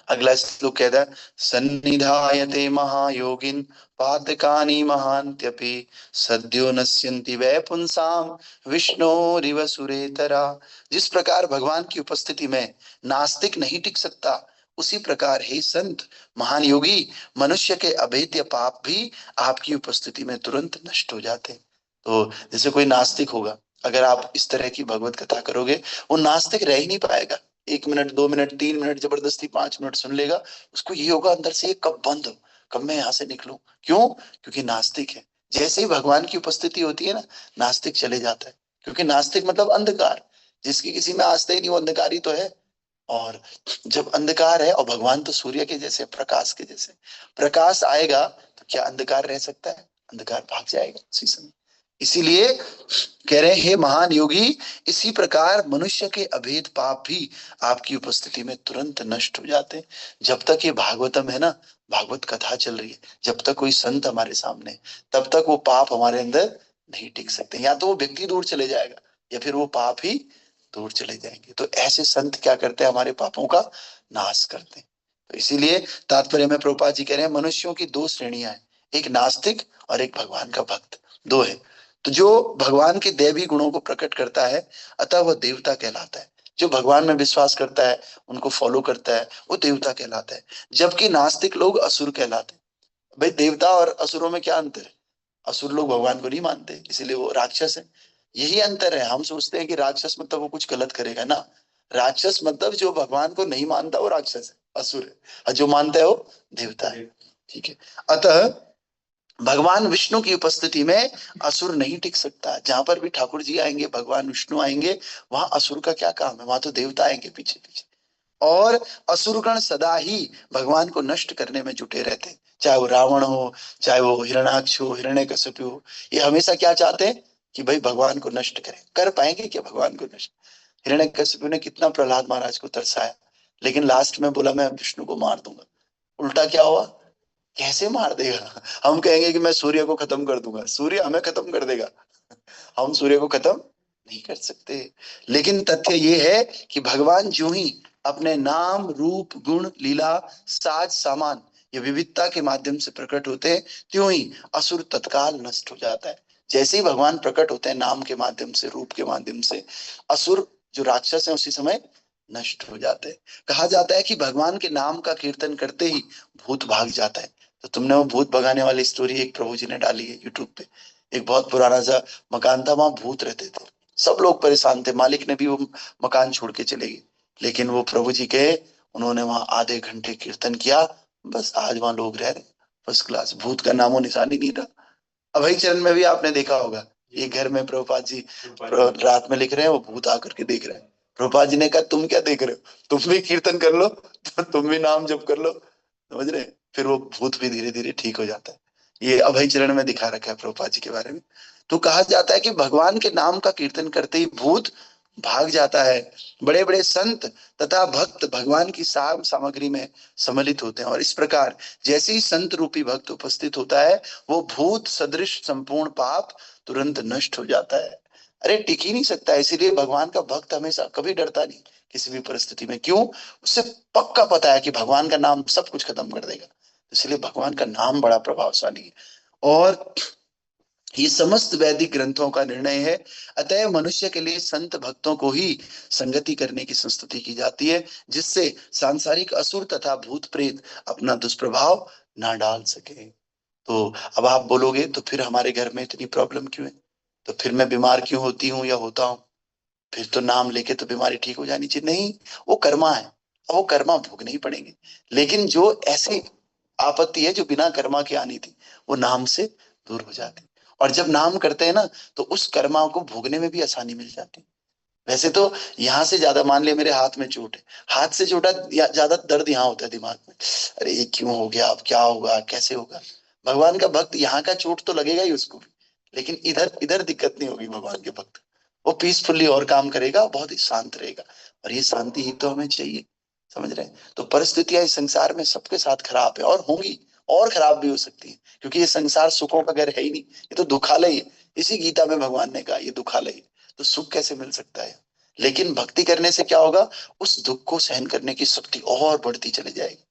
S1: अगला श्लोक कहता है, सन्निधायते महायोगिन पातकानि महान्त्यपि सद्यो नश्यन्ति वै पुंसाम विष्णोरिव सुरेतरा। जिस प्रकार भगवान की उपस्थिति में नास्तिक नहीं टिक सकता, उसी प्रकार हे संत महान योगी, मनुष्य के अभेद्य पाप भी आपकी उपस्थिति में तुरंत नष्ट हो जाते हैं। तो जैसे कोई नास्तिक होगा, अगर आप इस तरह की भगवत कथा करोगे, वो नास्तिक रह ही नहीं पाएगा। 1 मिनट, 2 मिनट, 3 मिनट जबरदस्ती 5 मिनट सुन लेगा, उसको ये होगा अंदर से, ये कब बंद हो, कब मैं यहाँ से निकलूं। क्यों? क्योंकि नास्तिक है। जैसे ही भगवान की उपस्थिति होती है ना, नास्तिक चले जाता है, क्योंकि नास्तिक मतलब अंधकार, जिसकी किसी में आस्था ही नहीं, वो अंधकार ही तो है। और जब अंधकार है, और भगवान तो सूर्य के जैसे, प्रकाश के जैसे, प्रकाश आएगा तो क्या अंधकार रह सकता है? अंधकार भाग जाएगा उसी समय। इसीलिए कह रहे हैं, हे महान योगी, इसी प्रकार मनुष्य के अभेद पाप भी आपकी उपस्थिति में तुरंत नष्ट हो जाते हैं। जब तक ये भागवतम है ना, भागवत कथा चल रही है, जब तक कोई संत हमारे सामने है, तब तक वो पाप हमारे अंदर नहीं टिक सकते। या तो वो व्यक्ति दूर चले जाएगा, या फिर वो पाप ही दूर चले जाएंगे। तो ऐसे संत क्या करते हैं? हमारे पापों का नाश करते हैं। तो इसीलिए तात्पर्य में प्रभुपाद जी कह रहे हैं, मनुष्यों की दो श्रेणियां हैं, एक नास्तिक और एक भगवान का भक्त, दो है। तो जो भगवान के दैवी गुणों को प्रकट करता है, अतः वह देवता कहलाता है। जो भगवान में विश्वास करता है, उनको फॉलो करता है, वो देवता कहलाता है। जबकि नास्तिक लोग असुर कहलाते हैं। भाई, देवता और असुरों में क्या अंतर है? असुर लोग भगवान को नहीं मानते, इसीलिए वो राक्षस है। यही अंतर है। हम सोचते हैं कि राक्षस मतलब वो कुछ गलत करेगा ना, राक्षस मतलब जो भगवान को नहीं मानता वो राक्षस है, असुर है, और जो मानता है वो देवता है। ठीक है? अतः भगवान विष्णु की उपस्थिति में असुर नहीं टिक सकता। जहां पर भी ठाकुर जी आएंगे, भगवान विष्णु आएंगे, वहां असुर का क्या काम है? वहां तो देवता आएंगे पीछे पीछे। और असुरगण सदा ही भगवान को नष्ट करने में जुटे रहते हैं, चाहे वो रावण हो, चाहे वो हिरण्याक्ष हो, हिरण्यकशिपु हो। ये हमेशा क्या चाहते हैं? कि भाई भगवान को नष्ट करें। कर पाएंगे क्या भगवान को नष्ट? हिरण्यकशिपु ने कितना प्रहलाद महाराज को तरसाया, लेकिन लास्ट में बोला मैं विष्णु को मार दूंगा। उल्टा क्या हुआ, कैसे मार देगा? हम कहेंगे कि मैं सूर्य को खत्म कर दूंगा, सूर्य हमें खत्म कर देगा, हम सूर्य को खत्म नहीं कर सकते। लेकिन तथ्य ये है कि भगवान जो ही अपने नाम रूप गुण लीला साज सामान ये विविधता के माध्यम से प्रकट होते हैं, त्यों ही असुर तत्काल नष्ट हो जाता है। जैसे ही भगवान प्रकट होते हैं नाम के माध्यम से, रूप के माध्यम से, असुर जो राक्षस हैं उसी समय नष्ट हो जाते हैं। कहा जाता है कि भगवान के नाम का कीर्तन करते ही भूत भाग जाता है। तो तुमने वो भूत भगाने वाली स्टोरी एक प्रभु जी ने डाली है यूट्यूब पे। एक बहुत पुराना सा मकान था, वहां भूत रहते थे, सब लोग परेशान थे, मालिक ने भी वो मकान छोड़ के चले गए, लेकिन वो प्रभु जी गए, उन्होंने वहां आधे घंटे कीर्तन किया, बस आज वहां लोग रह रहे फर्स्ट क्लास, भूत का नामो निशान ही नहीं रहा। अभय चरण में भी आपने देखा होगा, एक घर में प्रभुपाद जी रात में लिख रहे हैं, वो भूत आकर के देख रहे हैं। प्रभुपाद जी ने कहा तुम क्या देख रहे हो, तुम भी कीर्तन कर लो, तुम भी नाम जप कर लो, समझ रहे हैं? फिर वो भूत भी धीरे धीरे ठीक हो जाता है। ये अभय चरण में दिखा रखा है प्रभुपाद जी के बारे में। तो कहा जाता है कि भगवान के नाम का कीर्तन करते ही भूत भाग जाता है। बड़े बड़े संत तथा भक्त भगवान की साम सामग्री में सम्मिलित होते हैं, और इस प्रकार जैसे ही संत रूपी भक्त उपस्थित होता है, वो भूत सदृश संपूर्ण पाप तुरंत नष्ट हो जाता है। अरे टिक ही नहीं सकता, इसीलिए भगवान का भक्त हमेशा कभी डरता नहीं किसी भी परिस्थिति में। क्यों? उससे पक्का पता है कि भगवान का नाम सब कुछ खत्म कर देगा, इसलिए भगवान का नाम बड़ा प्रभावशाली है। और ये समस्त वैदिक ग्रंथों का निर्णय है। अतः मनुष्य के लिए संत भक्तों को ही संगति करने की संस्तुति की जाती है, जिससे सांसारिक असुर तथा भूत प्रेत अपना दुष्प्रभाव ना डाल सके। तो अब आप बोलोगे तो फिर हमारे घर में इतनी प्रॉब्लम क्यों है, तो फिर मैं बीमार क्यों होती हूँ या होता हूँ? फिर तो नाम लेके तो बीमारी ठीक हो जानी चाहिए। नहीं, वो कर्मा है, वो कर्मा भोगने ही पड़ेंगे। लेकिन जो ऐसी आपत्ति है जो बिना कर्मा की आनी थी, वो नाम से दूर हो जाती। और जब नाम करते हैं ना, तो उस कर्मा को भोगने में भी आसानी मिल जाती। वैसे तो यहाँ से ज्यादा, मान लिया मेरे हाथ में चोट है, हाथ से छोटा ज्यादा दर्द यहाँ होता है दिमाग में, अरे ये क्यों हो गया, अब क्या होगा, कैसे होगा? भगवान का भक्त यहाँ का चोट तो लगेगा ही उसको भी, लेकिन इधर इधर दिक्कत नहीं होगी। भगवान के भक्त वो पीसफुली और काम करेगा, बहुत ही शांत रहेगा, और ये शांति ही तो हमें चाहिए, समझ रहे हैं? तो परिस्थितियां इस संसार में सबके साथ खराब है, और होंगी, और खराब भी हो सकती है, क्योंकि ये संसार सुखों का घर है ही नहीं, ये तो दुखालय है। इसी गीता में भगवान ने कहा ये दुखालय है, तो सुख कैसे मिल सकता है? लेकिन भक्ति करने से क्या होगा, उस दुख को सहन करने की शक्ति और बढ़ती चली जाएगी।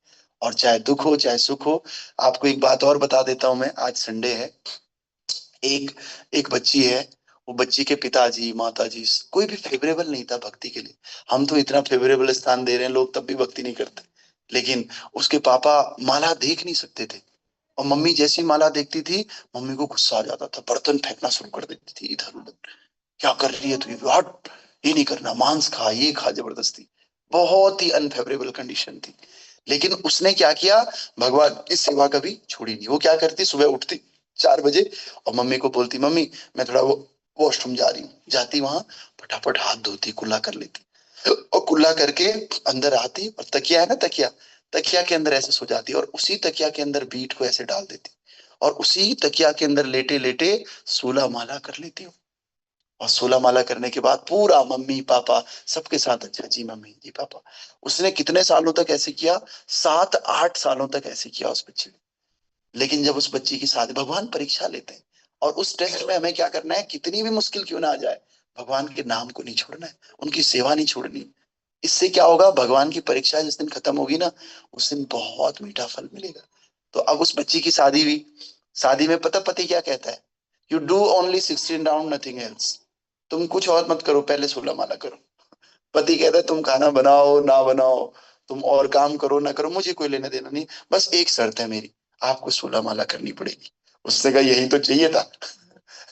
S1: और चाहे दुख हो चाहे सुख हो। आपको एक बात और बता देता हूं मैं, आज संडे है, एक एक बच्ची है, वो बच्ची के पिताजी माताजी कोई भी फेवरेबल नहीं था भक्ति के लिए। हम तो इतना फेवरेबल स्थान दे रहे हैं, लोग तब भी भक्ति नहीं करते। लेकिन उसके पापा माला देख नहीं सकते थे, और मम्मी जैसी माला देखती थी, मम्मी को गुस्सा आ जाता था, बर्तन फेंकना शुरू कर देती थी इधर उधर। क्या कर रही है तू, हट, ये नहीं करना, मांस खा, ये खा, जबरदस्ती। बहुत ही अनफेवरेबल कंडीशन थी। लेकिन उसने क्या किया, भगवान की सेवा कभी छोड़ी नहीं। वो क्या करती, सुबह उठती 4 बजे, और मम्मी को बोलती मम्मी मैं थोड़ा वो वॉशरूम जा रही हूँ, जाती वहां, फटाफट हाथ धोती, कुल्ला कर लेती, और कुल्ला करके अंदर आती, और तकिया है ना, तकिया, तकिया के अंदर ऐसे सो जाती, और उसी तकिया के अंदर बीट को ऐसे डाल देती, और उसी तकिया के अंदर लेटे लेटे 16 माला कर लेती हूँ। और 16 माला करने के बाद पूरा मम्मी पापा सबके साथ, अच्छा जी मम्मी जी पापा। उसने कितने सालों तक ऐसे किया, 7-8 सालों तक ऐसे किया उस बच्चे ने। लेकिन जब उस बच्ची की शादी, भगवान परीक्षा लेते हैं, और उस टेस्ट में हमें क्या करना है, कितनी भी मुश्किल क्यों ना आ जाए, भगवान के नाम को नहीं छोड़ना है, उनकी सेवा नहीं छोड़नी। इससे क्या होगा, भगवान की परीक्षा जिस दिन खत्म होगी ना, उस दिन बहुत मीठा फल मिलेगा। तो अब उस बच्ची की शादी हुई, शादी में पता पति क्या कहता है, you do only 16 round, nothing else. तुम कुछ और मत करो, पहले 16 माला करो। पति कहता है तुम खाना बनाओ ना बनाओ, तुम और काम करो ना करो, मुझे कोई लेना देना नहीं, बस एक शर्त है मेरी, आपको 16 माला करनी पड़ेगी। उसने कहा यही तो चाहिए था।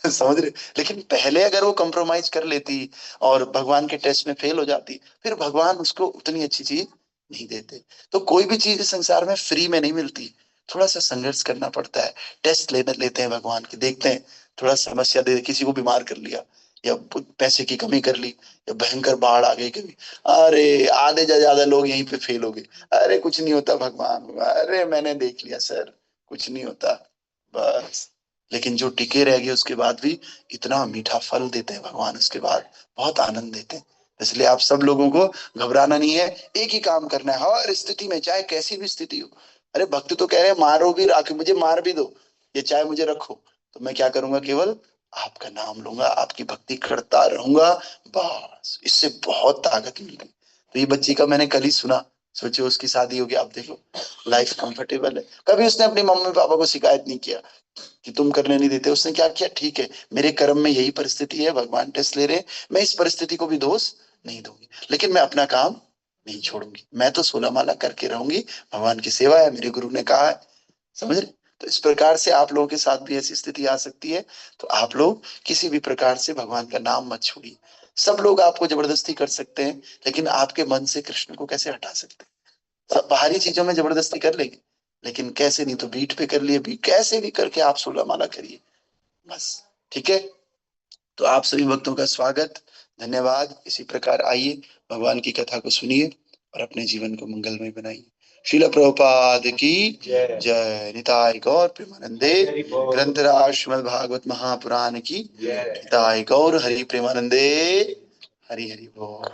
S1: समझ रहे? लेकिन पहले अगर वो कंप्रोमाइज कर लेती और भगवान के टेस्ट में फेल हो जाती, फिर भगवान उसको उतनी अच्छी चीज नहीं देते। तो कोई भी चीज इस संसार में फ्री में नहीं मिलती, थोड़ा सा संघर्ष करना पड़ता है। टेस्ट लेते हैं भगवान के, देखते हैं, थोड़ा समस्या दे, किसी को बीमार कर लिया, या पैसे की कमी कर ली, या भयंकर बाढ़ आ गई कभी, अरे आधे से ज्यादा लोग यहीं पे फेल हो गए, अरे कुछ नहीं होता भगवान, अरे मैंने देख लिया सर, कुछ नहीं होता, बस। लेकिन जो टिके रह गए उसके बाद भी इतना मीठा फल देते हैं भगवान, उसके बाद बहुत आनंद देते हैं। इसलिए आप सब लोगों को घबराना नहीं है, एक ही काम करना है हर स्थिति में, चाहे कैसी भी स्थिति हो। अरे भक्त तो कह रहे हैं मारो भी, राखो, मुझे मार भी दो, ये चाहे मुझे रखो, तो मैं क्या करूंगा, केवल आपका नाम लूंगा, आपकी भक्ति करता रहूंगा, बस इससे बहुत ताकत मिलती। तो ये बच्ची का मैंने कल ही सुना, सोचो उसकी शादी होगी, आप देखो लाइफ कंफर्टेबल है। कभी उसने अपनी मम्मी पापा को शिकायत नहीं किया कि तुम करने नहीं देते। उसने क्या किया, ठीक है मेरे कर्म में यही परिस्थिति है, भगवान टेस्ट ले रहे हैं, मैं इस परिस्थिति को भी दोष नहीं दूंगी, लेकिन मैं अपना काम नहीं छोड़ूंगी, मैं तो 16 माला करके रहूंगी, भगवान की सेवा है, मेरे गुरु ने कहा है। समझ रहे? तो इस प्रकार से आप लोगों के साथ भी ऐसी स्थिति आ सकती है, तो आप लोग किसी भी प्रकार से भगवान का नाम मत छोड़िए। सब लोग आपको जबरदस्ती कर सकते हैं, लेकिन आपके मन से कृष्ण को कैसे हटा सकते हैं? सब बाहरी चीजों में जबरदस्ती कर लेंगे, लेकिन कैसे, नहीं तो बीट पे कर लिए, बीट कैसे भी करके आप 16 माला करिए बस। ठीक है, तो आप सभी भक्तों का स्वागत, धन्यवाद। इसी प्रकार आइए भगवान की कथा को सुनिए और अपने जीवन को मंगलमय बनाइए। श्रील प्रभुपाद की जय। निताय गौर प्रेमानंदे। ग्रंथराज श्रीमद् भागवत महापुराण की निताय गौर हरि प्रेमानंदे। हरि हरि बोल।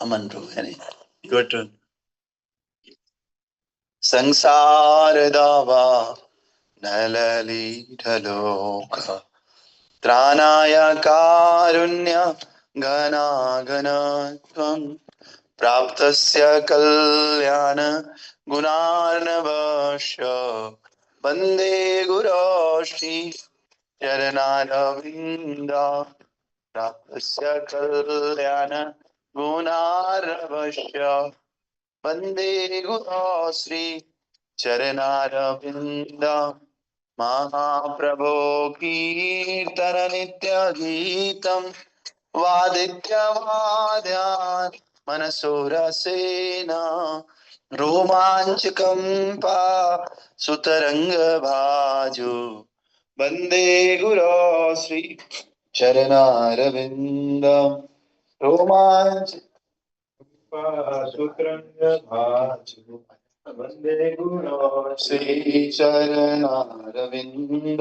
S1: अमन प्रभु है नहीं, योर टर्न। संसार दावा नललीढलोक त्राणाय कारुण्य घनाघनत्वं प्राप्तस्य कल्याण गुणार्णवस्य वन्दे गुरो श्री चरणारविन्द प्राप्तस्य कल्याण गुणार्णवस्य वन्दे गुरो श्री चरणारविन्द महाप्रभो कीर्तन नित्य गीतम वादित्यवाद्यान् मनसोरसेन रोमाञ्चकम्पा सुतरंग भाजो वन्दे गुरो श्री चरणारविन्द रोमाञ्चकम्पा सुतरंग भाजो वन्दे गुरो श्री चरणारविन्द।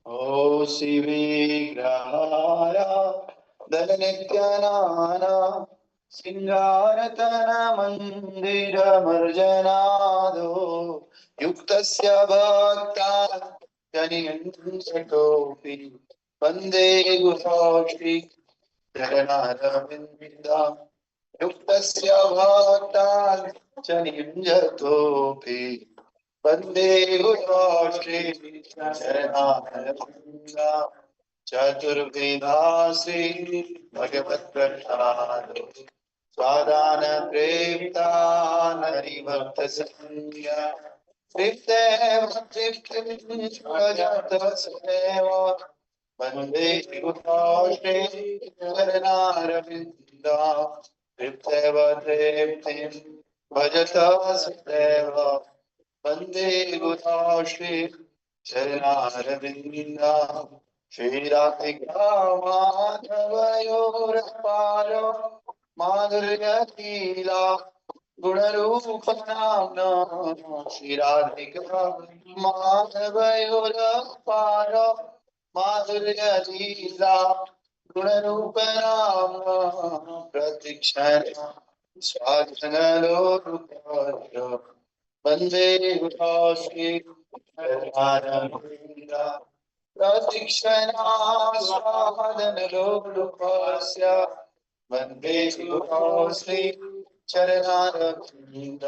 S1: ओ शिविग्रहाय धननित्यनाना सिंगारतन मन्दिरमर्जनादो युक्तस्य भक्ता जनियन्सटोऽपि वन्दे गुरो श्री चरणारविन्द युक्तस्य भक्ता जनियन्सटोऽपि वन्दे गुरो श्री चरणारविन्द चतुर्विधा श्री भगवत प्रसाद स्वादान प्रेमता हरिभक्त संज्ञा तृप्तेव तृप्तिं भजत सदैव वन्दे गुरो श्री चरणारविन्द तृप्तेव तृप्तिं भजत सदैव वन्दे गुरो श्री चरणारविन्द। श्रीराधिका माधवयोरपारो माधुर्यलीला गुणरूप नाम्ना श्रीराधिका माधवयोरपारो माधुर्यलीला गुणरूप नाम्ना प्रतिक्षण स्वाधनलोरुपारो वन्दे गुरो श्री चरणारविन्द प्रतीक्षणा स्वादनलोलुपस्य वन्दे गुरो श्री चरणारविन्द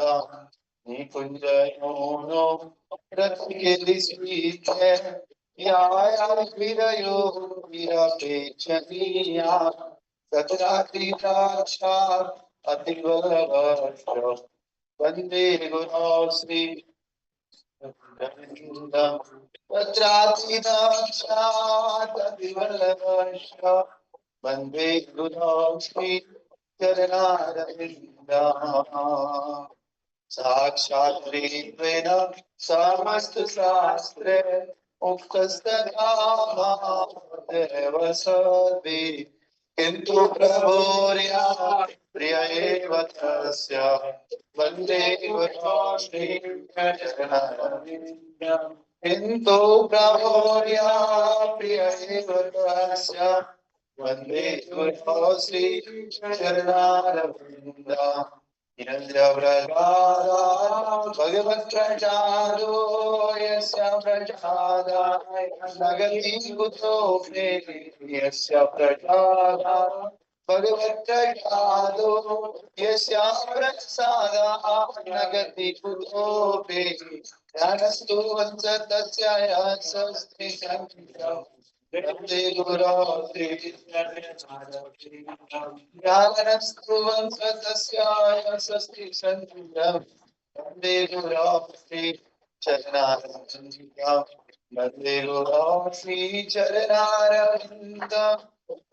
S1: निकुञ्जयोनो रतिकेलिस्वीते याया विरयो विरपेक्षणीया तत्रातिराक्षात् अतिवलवश्च वन्दे गुरो श्री वज्रातिदाक्षात् वन्दे गुरो श्री चरणारविन्द साक्षात् त्वेन समस्त शास्त्रे उक्तस्तथा सद्भिः किन्तु प्रभोर्या प्रिय एव तस्य वन्दे गुरो श्री चरणारविन्द किन्तु प्रभोर्या प्रिय एव तस्य वन्दे गुरो श्री चरणारविन्द निरञ्जनप्रसादा भगवत्प्रसादो यस्य प्रसादाय नगति कुतोऽपि यस्य प्रसादाय भगवत्प्रसादो यस्य प्रसादाय नगति कुतोऽपि ज्ञानस्तु वंशतस्य यशस्ति संख्यम् वन्दे गुरो ज्ञानस्तु वंशतस्य यशस्ति संख्यम् वन्दे गुरो चरणारविन्दम् वन्दे गुरो श्रीचरणारविन्दम्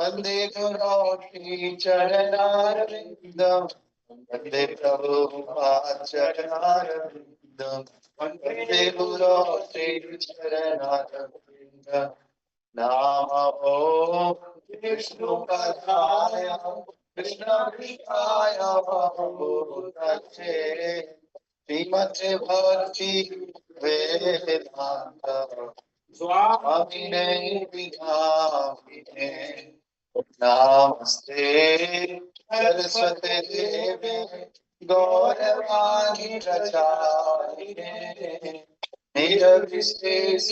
S1: वन्दे गुरो श्रीचरणारविन्दम् वन्दे प्रभुपादचरणारविन्दम् वन्दे गुरो श्रीचरणारविन्दम् नमो विष्णुपदाय कृष्णपृष्ठाय भूतले श्रीमते भक्ति वेदांत स्वामिने विद्यामिने नमस्ते सरस्वती देवे गौरवाणी प्रचारिणे निरविशेष